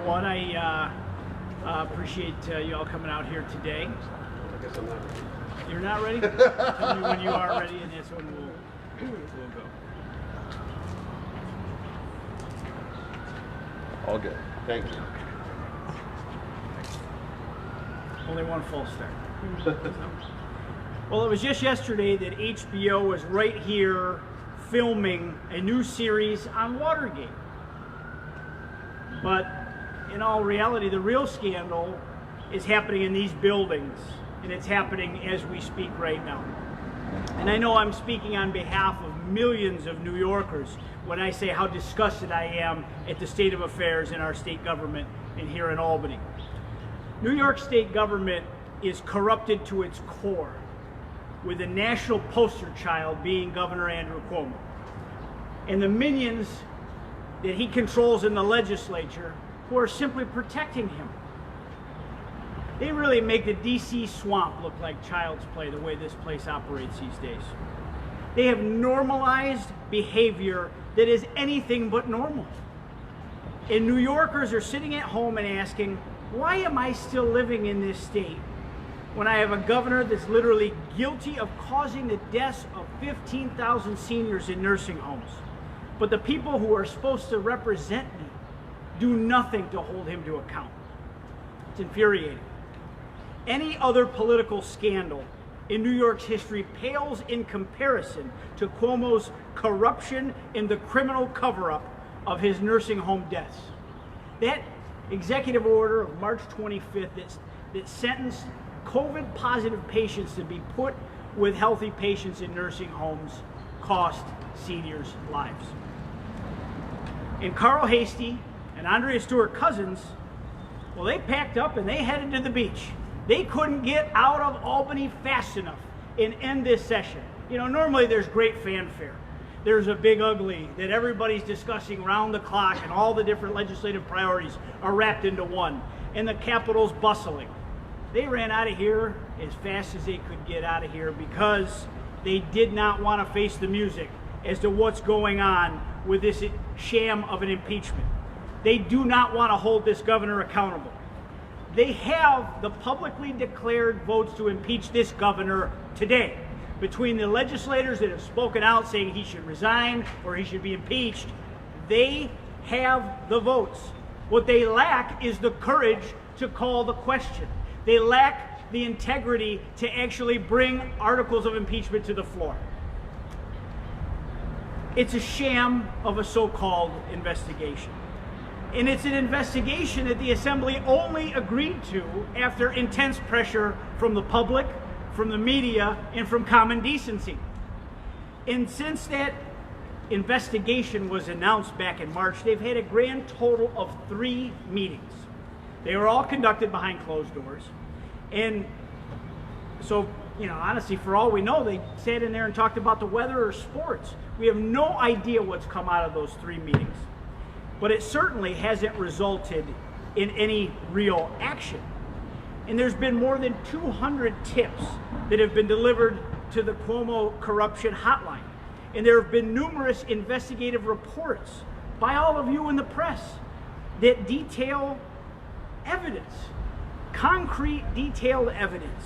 everyone. I appreciate you all coming out here today. I guess I'm not ready. You're not ready? Tell me when you are ready, and that's when we'll go. All good. Thank you. Only one false start. Well, it was just yesterday that HBO was right here filming a new series on Watergate. But in all reality, the real scandal is happening in these buildings, and it's happening as we speak right now. And I know I'm speaking on behalf of millions of New Yorkers when I say how disgusted I am at the state of affairs in our state government and here in Albany. New York state government is corrupted to its core, with the national poster child being Governor Andrew Cuomo. And the minions that he controls in the legislature who are simply protecting him. They really make the DC swamp look like child's play, the way this place operates these days. They have normalized behavior that is anything but normal. And New Yorkers are sitting at home and asking, why am I still living in this state when I have a governor that's literally guilty of causing the deaths of 15,000 seniors in nursing homes? But the people who are supposed to represent me do nothing to hold him to account. It's infuriating. Any other political scandal in New York's history pales in comparison to Cuomo's corruption in the criminal cover-up of his nursing home deaths. That executive order of March 25th that sentenced COVID-positive patients to be put with healthy patients in nursing homes cost seniors lives. And Carl Hastie and Andrea Stewart-Cousins, well, they packed up and they headed to the beach. They couldn't get out of Albany fast enough and end this session. You know, normally there's great fanfare. There's a big ugly that everybody's discussing round the clock, and all the different legislative priorities are wrapped into one, and the Capitol's bustling. They ran out of here as fast as they could get out of here because they did not want to face the music as to what's going on with this sham of an impeachment. They do not want to hold this governor accountable. They have the publicly declared votes to impeach this governor today. Between the legislators that have spoken out saying he should resign or he should be impeached, they have the votes. What they lack is the courage to call the question. They lack the integrity to actually bring articles of impeachment to the floor. It's a sham of a so-called investigation. And it's an investigation that the Assembly only agreed to after intense pressure from the public, from the media, and from common decency. And since that investigation was announced back in March, they've had a grand total of 3 meetings. They were all conducted behind closed doors. And so, you know, honestly, for all we know, they sat in there and talked about the weather or sports. We have no idea what's come out of those 3 meetings. But it certainly hasn't resulted in any real action. And there's been more than 200 tips that have been delivered to the Cuomo corruption hotline. And there have been numerous investigative reports by all of you in the press that detail evidence, concrete detailed evidence,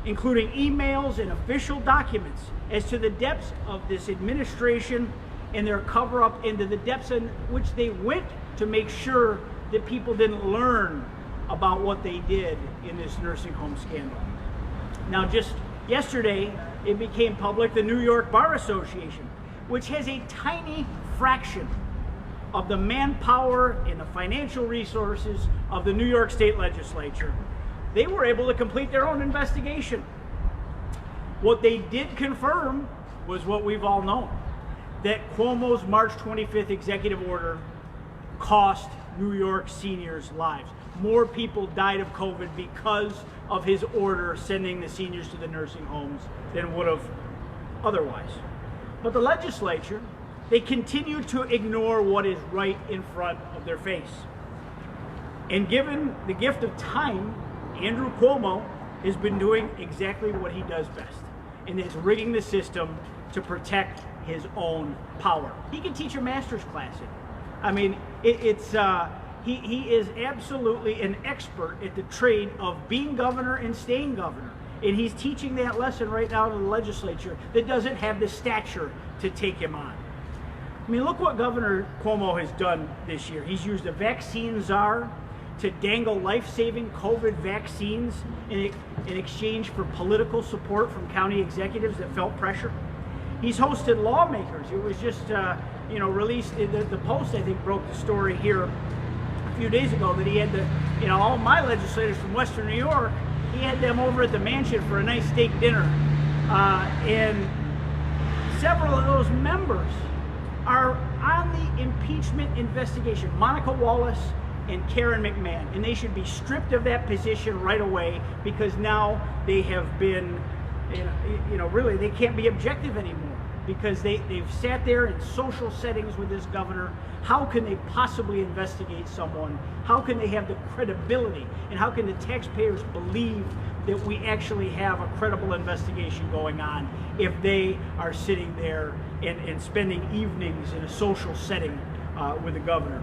including emails and official documents as to the depths of this administration and their cover-up, into the depths in which they went to make sure that people didn't learn about what they did in this nursing home scandal. Now, just yesterday, it became public the New York Bar Association, which has a tiny fraction of the manpower and the financial resources of the New York State Legislature. They were able to complete their own investigation. What they did confirm was what we've all known, that Cuomo's March 25th executive order cost New York seniors lives. More people died of COVID because of his order sending the seniors to the nursing homes than would have otherwise. But the legislature, they continue to ignore what is right in front of their face. And given the gift of time, Andrew Cuomo has been doing exactly what he does best, and is rigging the system to protect his own power. He can teach a master's class in it. I mean, He is absolutely an expert at the trade of being governor and staying governor. And he's teaching that lesson right now to the legislature that doesn't have the stature to take him on. I mean, look what Governor Cuomo has done this year. He's used a vaccine czar to dangle life-saving COVID vaccines in exchange for political support from county executives that felt pressure. He's hosted lawmakers. It was just, released. The Post, I think, broke the story here a few days ago that he had all my legislators from Western New York. He had them over at the mansion for a nice steak dinner, and several of those members are on the impeachment investigation. Monica Wallace and Karen McMahon, and they should be stripped of that position right away because now they have been, really they can't be objective anymore because they've sat there in social settings with this governor. How can they possibly investigate someone? How can they have the credibility? And how can the taxpayers believe that we actually have a credible investigation going on if they are sitting there and spending evenings in a social setting with the governor?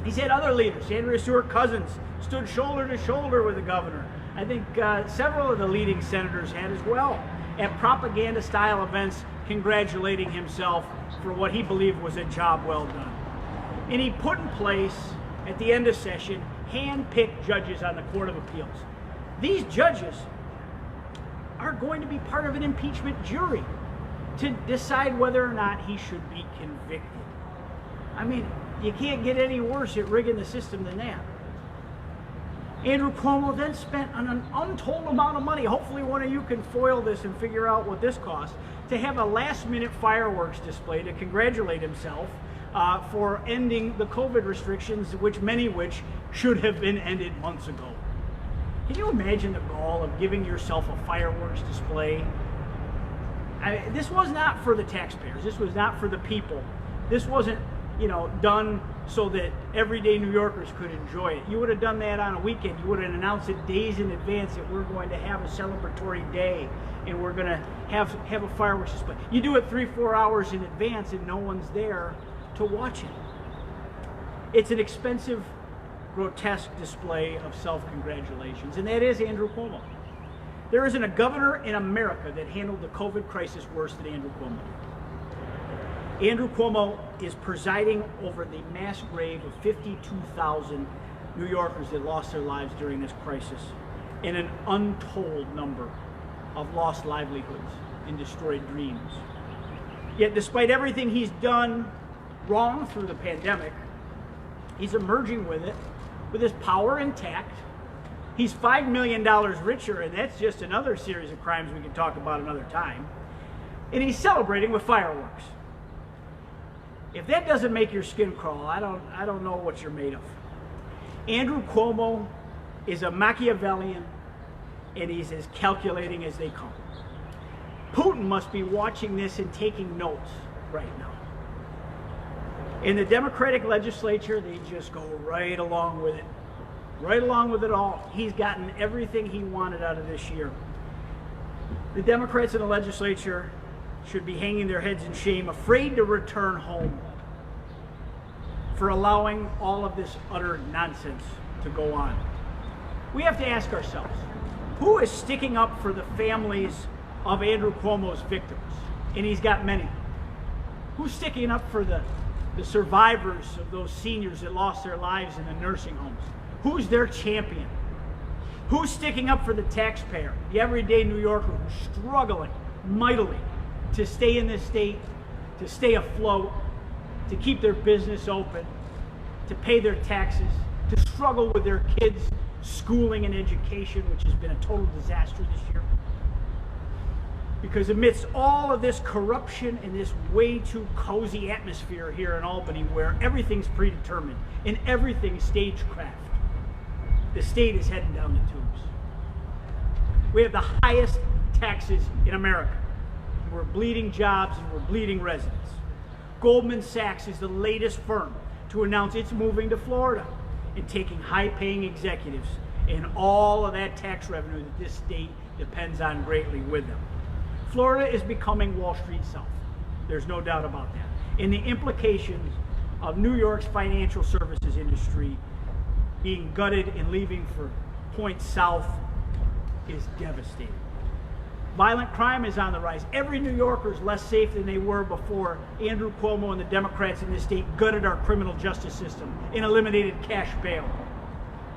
He's had other leaders. Andrea Stewart-Cousins stood shoulder to shoulder with the governor. I think several of the leading senators had as well at propaganda-style events congratulating himself for what he believed was a job well done. And he put in place, at the end of session, hand-picked judges on the Court of Appeals. These judges are going to be part of an impeachment jury to decide whether or not he should be convicted. I mean, you can't get any worse at rigging the system than that. Andrew Cuomo then spent an untold amount of money, hopefully one of you can foil this and figure out what this cost, to have a last-minute fireworks display to congratulate himself for ending the COVID restrictions, many of which should have been ended months ago. Can you imagine the gall of giving yourself a fireworks display? This was not for the taxpayers. This was not for the people. This wasn't done so that everyday New Yorkers could enjoy it. You would have done that on a weekend. You would have announced it days in advance that we're going to have a celebratory day and we're going to have a fireworks display. You do it 3-4 hours in advance and no one's there to watch it. It's an expensive, grotesque display of self-congratulations, and that is Andrew Cuomo. There isn't a governor in America that handled the COVID crisis worse than Andrew Cuomo. Andrew Cuomo is presiding over the mass grave of 52,000 New Yorkers that lost their lives during this crisis, and an untold number of lost livelihoods and destroyed dreams. Yet despite everything he's done wrong through the pandemic, he's emerging with it, with his power intact. He's $5 million richer, and that's just another series of crimes we can talk about another time. And he's celebrating with fireworks. If that doesn't make your skin crawl, I don't know what you're made of. Andrew Cuomo is a Machiavellian, and he's as calculating as they come. Putin must be watching this and taking notes right now. In the Democratic legislature, they just go right along with it. Right along with it all. He's gotten everything he wanted out of this year. The Democrats in the legislature should be hanging their heads in shame, afraid to return home for allowing all of this utter nonsense to go on. We have to ask ourselves, who is sticking up for the families of Andrew Cuomo's victims? And he's got many. Who's sticking up for the survivors of those seniors that lost their lives in the nursing homes? Who's their champion? Who's sticking up for the taxpayer, the everyday New Yorker who's struggling mightily to stay in this state, to stay afloat, to keep their business open, to pay their taxes, to struggle with their kids' schooling and education, which has been a total disaster this year? Because amidst all of this corruption and this way too cozy atmosphere here in Albany, where everything's predetermined and everything's stagecraft, the state is heading down the tubes. We have the highest taxes in America. We're bleeding jobs and we're bleeding residents. Goldman Sachs is the latest firm to announce it's moving to Florida and taking high-paying executives and all of that tax revenue that this state depends on greatly with them. Florida is becoming Wall Street South. There's no doubt about that. And the implications of New York's financial services industry being gutted and leaving for points south is devastating. Violent crime is on the rise. Every New Yorker is less safe than they were before Andrew Cuomo and the Democrats in this state gutted our criminal justice system and eliminated cash bail.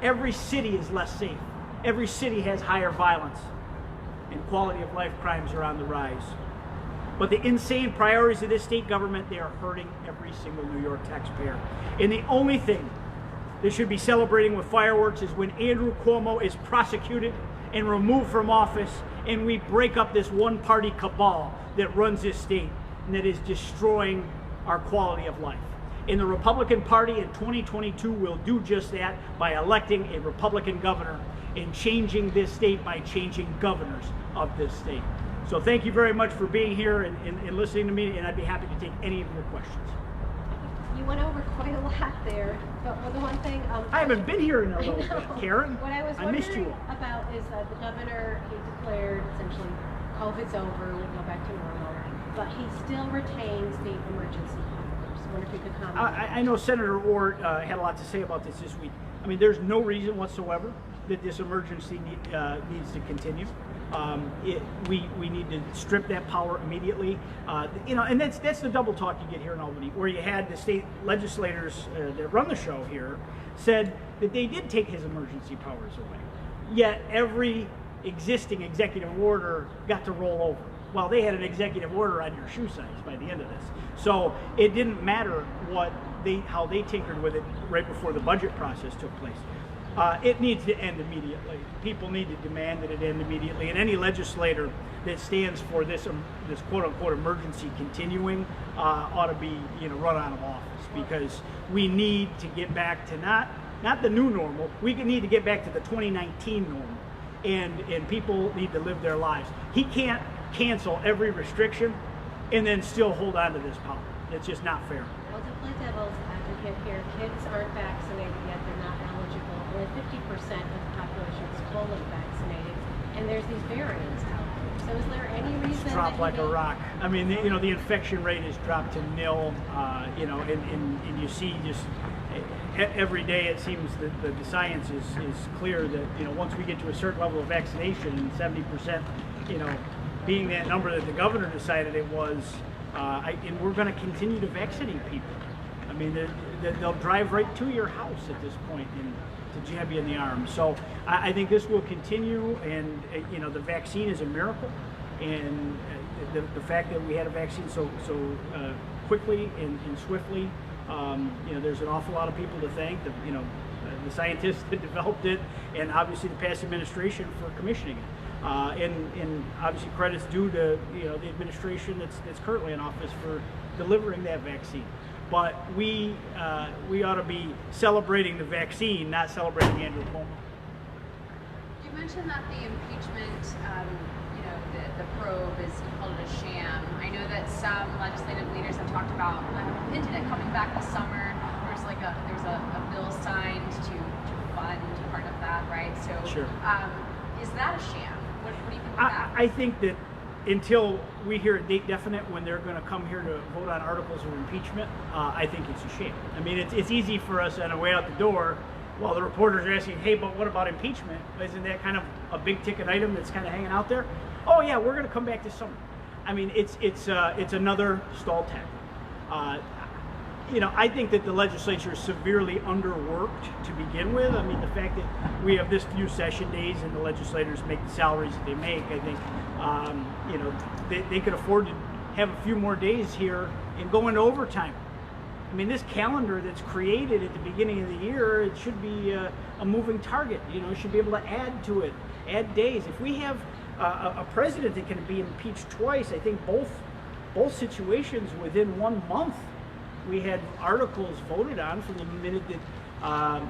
Every city is less safe. Every city has higher violence, and quality of life crimes are on the rise. But the insane priorities of this state government, they are hurting every single New York taxpayer. And the only thing they should be celebrating with fireworks is when Andrew Cuomo is prosecuted and removed from office, and we break up this one-party cabal that runs this state and that is destroying our quality of life. And the Republican Party in 2022 will do just that by electing a Republican governor and changing this state by changing governors of this state. So thank you very much for being here and listening to me, and I'd be happy to take any of your questions. You went over quite a lot there, but the one thing... I haven't been here in a little bit, Karen. What I was missed you. wondering about is that the governor, he declared essentially COVID's over, we'll go back to normal, but he still retains the emergency powers. I wonder if you could comment. I know Senator Orr had a lot to say about this week. I mean, there's no reason whatsoever that this emergency needs to continue. We need to strip that power immediately. And that's the double talk you get here in Albany, where you had the state legislators that run the show here said that they did take his emergency powers away. Yet every existing executive order got to roll over. Well, they had an executive order on your shoe size by the end of this. So it didn't matter how they tinkered with it right before the budget process took place. It needs to end immediately. People need to demand that it end immediately, and any legislator that stands for this quote-unquote emergency continuing ought to be run out of office, because we need to get back to not the new normal. We need to get back to the 2019 normal, and people need to live their lives. He can't cancel every restriction and then still hold on to this power. It's just not fair. Well, to play devil's advocate here, kids aren't vaccinated yet, they're not eligible. Only 50% of the population is fully vaccinated, and there's these variants out there. So is there any reason it's dropped like a rock? I mean, the infection rate has dropped to nil, and you see just every day it seems that the science is clear that, once we get to a certain level of vaccination, 70%, being that number that the governor decided it was, and we're going to continue to vaccinate people. I mean, they'll drive right to your house at this point to jab you in the arm. So I think this will continue, and the vaccine is a miracle, and the fact that we had a vaccine so quickly and swiftly, there's an awful lot of people to thank. The scientists that developed it, and obviously the past administration for commissioning it. And obviously credits due to the administration that's currently in office for delivering that vaccine. But we ought to be celebrating the vaccine, not celebrating Andrew Cuomo. You mentioned that the impeachment, the probe is, you called it a sham. I know that some legislative leaders have talked about, hinted at coming back this summer. There's a bill signed to fund part of that, right? So, sure. Is that a sham? What do you think about that? I think that until we hear a date definite when they're going to come here to vote on articles of impeachment, I think it's a shame. I mean, it's easy for us on the way out the door while the reporters are asking, hey, but what about impeachment? Isn't that kind of a big ticket item that's kind of hanging out there? Oh yeah, we're going to come back this summer. I mean, it's another stall tactic. I think that the legislature is severely underworked to begin with. I mean, the fact that we have this few session days and the legislators make the salaries that they make, I think, they could afford to have a few more days here and go into overtime. I mean, this calendar that's created at the beginning of the year, it should be a moving target. It should be able to add to it, add days. If we have a president that can be impeached twice, I think both situations within 1 month, we had articles voted on from the minute that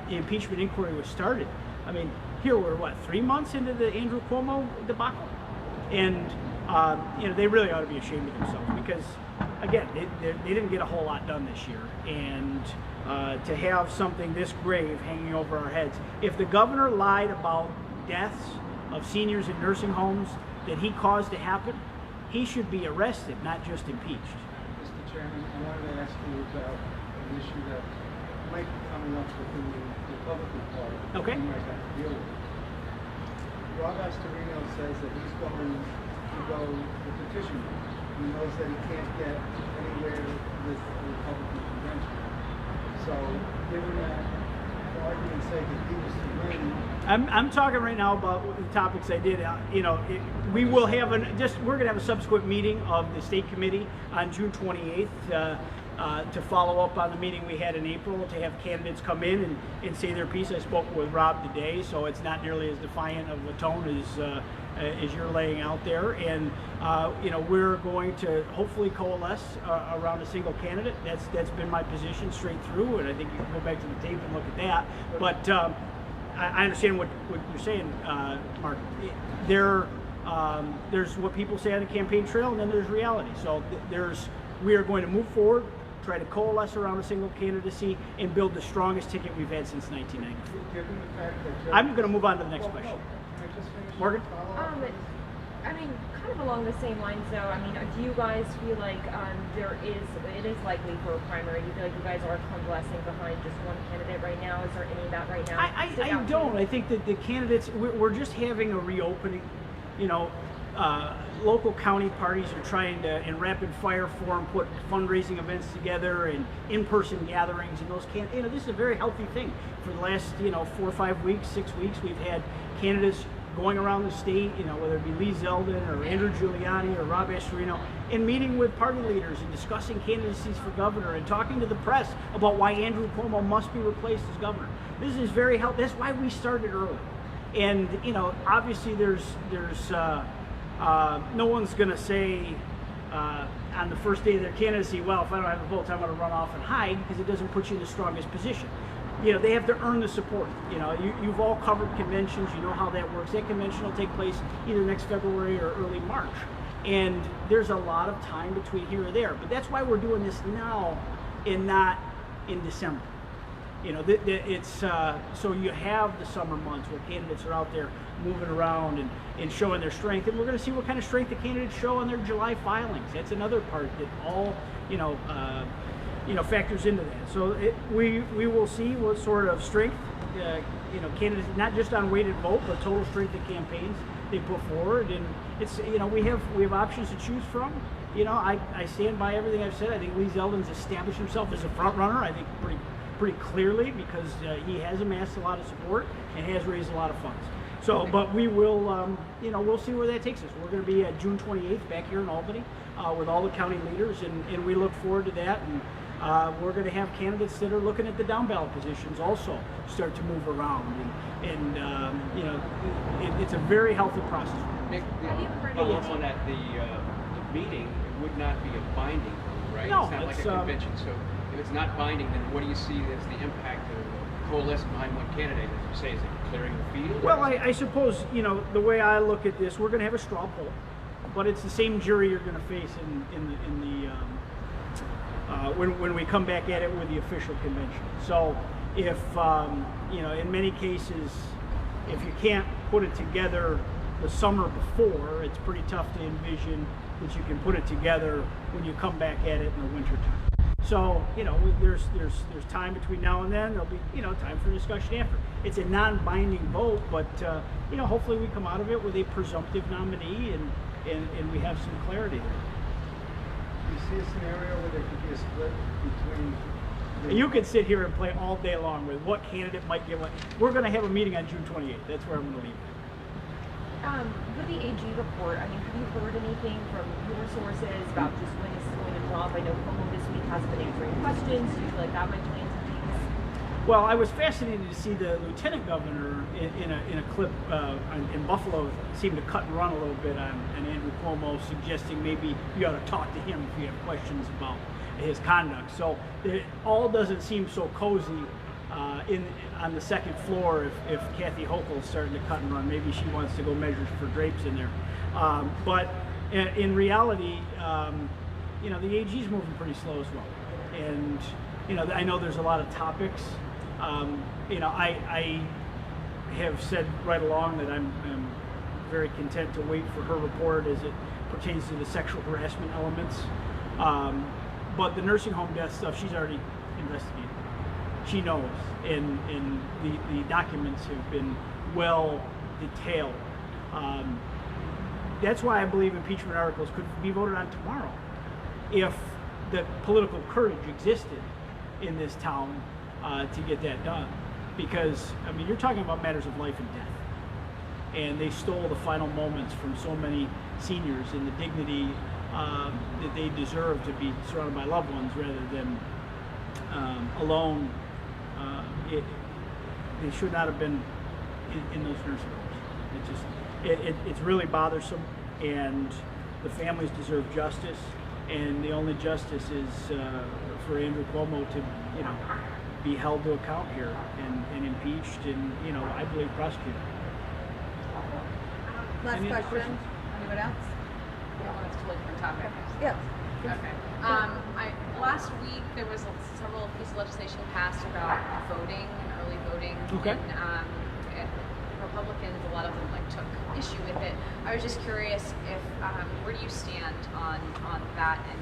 the impeachment inquiry was started. I mean, here we're 3 months into the Andrew Cuomo debacle, and they really ought to be ashamed of themselves, because again, they didn't get a whole lot done this year, and to have something this grave hanging over our heads. If the governor lied about deaths of seniors in nursing homes that he caused to happen, he should be arrested, not just impeached. Chairman, I wanted to ask you about an issue that might be coming up within the Republican Party. Okay. You might have to deal with. Rob Astorino says that he's going to go the petition route. He knows that he can't get anywhere with the Republican convention. So, given that, for argument's sake, if he was to win, I'm talking right now about the topics I did. We will have we're going to have a subsequent meeting of the state committee on June 28th to follow up on the meeting we had in April, to have candidates come in and say their piece. I spoke with Rob today, so it's not nearly as defiant of a tone as you're laying out there. And we're going to hopefully coalesce around a single candidate. That's been my position straight through, and I think you can go back to the tape and look at that. But I understand what you're saying, Mark. There's what people say on the campaign trail, and then there's reality. So we are going to move forward, try to coalesce around a single candidacy, and build the strongest ticket we've had since 1990. given the fact that I'm going to move on to the next question. Can I just finish? Morgan? I mean, kind of along the same lines, though. I mean, do you guys feel like it is likely for a primary? Do you feel like you guys are coalescing behind just one candidate right now? Is there any of that right now? I don't. I think that the candidates, we're just having a reopening. Local county parties are trying to, in rapid fire form, put fundraising events together and in-person gatherings, and those this is a very healthy thing. For the last 4 or 5 weeks, 6 weeks, we've had candidates going around the state, whether it be Lee Zeldin or Andrew Giuliani or Rob Astorino, and meeting with party leaders and discussing candidacies for governor and talking to the press about why Andrew Cuomo must be replaced as governor. This is very healthy. That's why we started early. And obviously there's no one's going to say on the first day of their candidacy, well, if I don't have the votes, I'm going to run off and hide, because it doesn't put you in the strongest position. They have to earn the support. You've all covered conventions. You know how that works. That convention will take place either next February or early March. And there's a lot of time between here and there. But that's why we're doing this now and not in December. It's so you have the summer months where candidates are out there moving around and showing their strength, and we're going to see what kind of strength the candidates show on their July filings. That's another part that all factors into that. So we will see what sort of strength candidates, not just on weighted vote, but total strength of campaigns they put forward. And it's we have options to choose from. I stand by everything I've said. I think Lee Zeldin's established himself as a front runner. I think pretty clearly, because he has amassed a lot of support and has raised a lot of funds. So, but we will, we'll see where that takes us. We're going to be at June 28th back here in Albany with all the county leaders, and we look forward to that. And we're going to have candidates that are looking at the down ballot positions also start to move around, and it's a very healthy process. Nick, follow up on that, the meeting would not be a binding vote, right? No, it's not like a convention. So if it's not binding, then what do you see as the impact of coalescing behind one candidate? As you say, is it clearing the field? Well, I suppose, the way I look at this, we're going to have a straw poll, but it's the same jury you're going to face when we come back at it with the official convention. So if, in many cases, if you can't put it together the summer before, it's pretty tough to envision that you can put it together when you come back at it in the winter time. So, there's time between now and then. There'll be, time for discussion after. It's a non-binding vote, but, hopefully we come out of it with a presumptive nominee and we have some clarity there. Do you see a scenario where there could be a split between You could sit here and play all day long with what candidate might get what. We're going to have a meeting on June 28th. That's where I'm going to leave it. With the AG report, have you heard anything from your sources about just when this is going to drop? I know Cuomo this week has been answering questions. Do you feel like that might play into things? Well, I was fascinated to see the lieutenant governor in a clip in Buffalo seemed to cut and run a little bit on Andrew Cuomo, suggesting maybe you ought to talk to him if you have questions about his conduct. So it all doesn't seem so cozy on the second floor if Kathy Hochul's starting to cut and run. Maybe she wants to go measure for drapes in there. But in reality, the AG's moving pretty slow as well. And, I know there's a lot of topics. I have said right along that I'm very content to wait for her report as it pertains to the sexual harassment elements. But the nursing home death stuff, she's already investigated. she knows, and the documents have been well detailed. That's why I believe impeachment articles could be voted on tomorrow if the political courage existed in this town to get that done. Because, I mean, you're talking about matters of life and death. And they stole the final moments from so many seniors and the dignity that they deserve to be surrounded by loved ones rather than alone. They should not have been in those nursing homes. It's really bothersome, and the families deserve justice. And the only justice is for Andrew Cuomo to, be held to account here and impeached and, I believe prosecuted. Last Any other question. questions? Anyone else? We don't want us to look for a topic. Yes. Okay. Last week there was several pieces of legislation passed about voting and early voting. Okay. And Republicans, a lot of them took issue with it. I was just curious if where do you stand on that and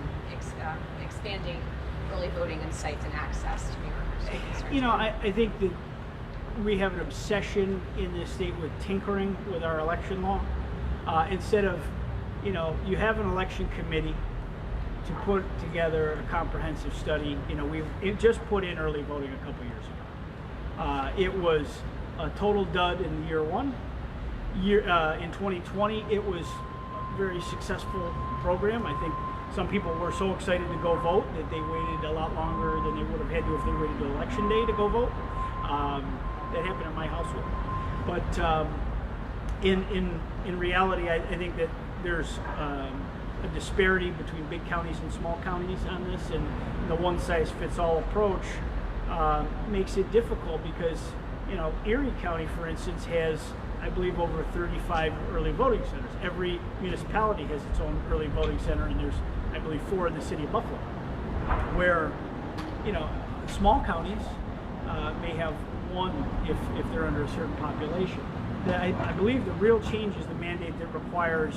expanding early voting and sites and access to New Yorkers? I think that we have an obsession in this state with tinkering with our election law. Instead of, you have an election committee to put together a comprehensive study. It just put in early voting a couple years ago. It was a total dud in year one. In 2020, it was a very successful program. I think some people were so excited to go vote that they waited a lot longer than they would have had to if they waited till election day to go vote. That happened in my household. But in reality, I think that there's a disparity between big counties and small counties on this, and the one-size-fits-all approach makes it difficult because, Erie County, for instance, has, I believe, over 35 early voting centers. Every municipality has its own early voting center, and there's, I believe, 4 in the city of Buffalo, where, small counties may have 1 if they're under a certain population. I believe the real change is the mandate that requires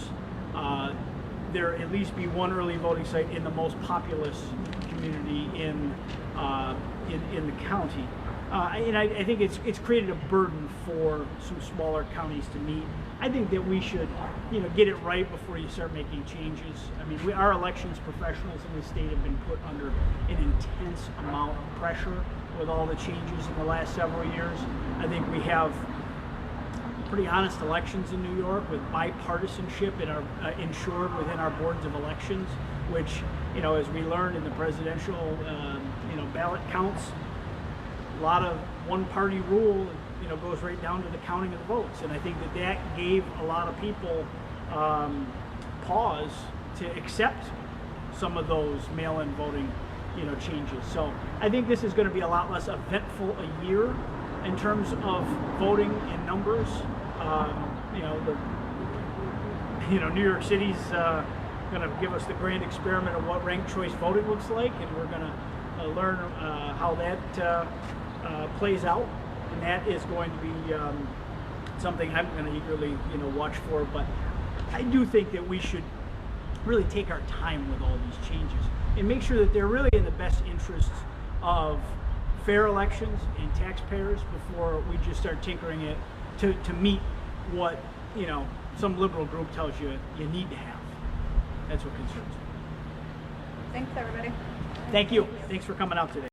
there at least be 1 early voting site in the most populous community in the county. And I think it's created a burden for some smaller counties to meet. I think that we should, get it right before you start making changes. I mean, our elections professionals in the state have been put under an intense amount of pressure with all the changes in the last several years. I think we have pretty honest elections in New York with bipartisanship ensured within our boards of elections, which, as we learned in the presidential, ballot counts, a lot of one-party rule, goes right down to the counting of the votes. And I think that gave a lot of people pause to accept some of those mail-in voting, changes. So I think this is going to be a lot less eventful a year in terms of voting in numbers. New York City's going to give us the grand experiment of what ranked choice voting looks like, and we're going to learn how that plays out, and that is going to be something I'm going to eagerly, watch for. But I do think that we should really take our time with all these changes and make sure that they're really in the best interests of fair elections and taxpayers before we just start tinkering it to meet what, some liberal group tells you you need to have. That's what concerns me. Thanks, everybody. Thank you. Thanks for coming out today.